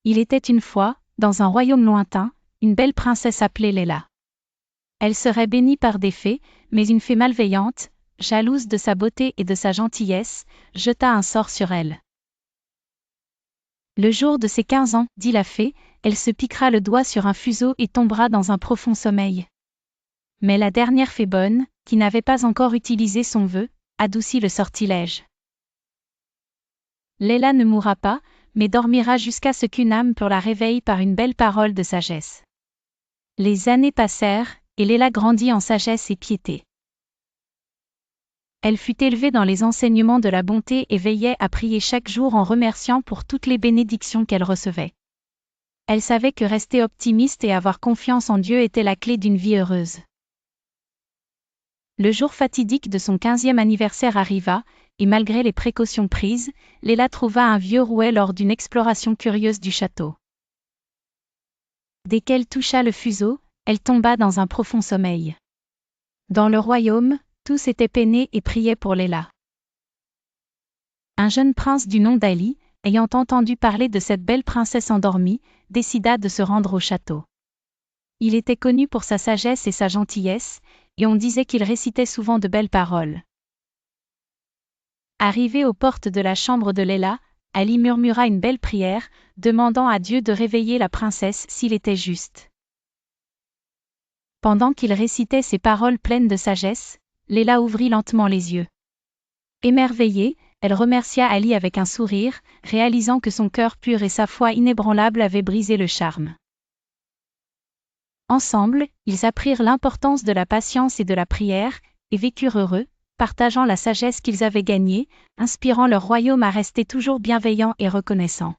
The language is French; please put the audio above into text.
Il était une fois, dans un royaume lointain, une belle princesse appelée Léla. Elle serait bénie par des fées, mais une fée malveillante, jalouse de sa beauté et de sa gentillesse, jeta un sort sur elle. Le jour de ses 15 ans, dit la fée, elle se piquera le doigt sur un fuseau et tombera dans un profond sommeil. Mais la dernière fée bonne, qui n'avait pas encore utilisé son vœu, adoucit le sortilège. Léla ne mourra pas, mais dormira jusqu'à ce qu'une âme pure la réveille par une belle parole de sagesse. Les années passèrent, et Léla grandit en sagesse et piété. Elle fut élevée dans les enseignements de la bonté et veillait à prier chaque jour en remerciant pour toutes les bénédictions qu'elle recevait. Elle savait que rester optimiste et avoir confiance en Dieu était la clé d'une vie heureuse. Le jour fatidique de son 15e anniversaire arriva, et malgré les précautions prises, Léla trouva un vieux rouet lors d'une exploration curieuse du château. Dès qu'elle toucha le fuseau, elle tomba dans un profond sommeil. Dans le royaume, tous étaient peinés et priaient pour Léla. Un jeune prince du nom d'Ali, ayant entendu parler de cette belle princesse endormie, décida de se rendre au château. Il était connu pour sa sagesse et sa gentillesse, et on disait qu'il récitait souvent de belles paroles. Arrivé aux portes de la chambre de Léla, Ali murmura une belle prière, demandant à Dieu de réveiller la princesse s'il était juste. Pendant qu'il récitait ces paroles pleines de sagesse, Léla ouvrit lentement les yeux. Émerveillée, elle remercia Ali avec un sourire, réalisant que son cœur pur et sa foi inébranlable avaient brisé le charme. Ensemble, ils apprirent l'importance de la patience et de la prière, et vécurent heureux, partageant la sagesse qu'ils avaient gagnée, inspirant leur royaume à rester toujours bienveillant et reconnaissant.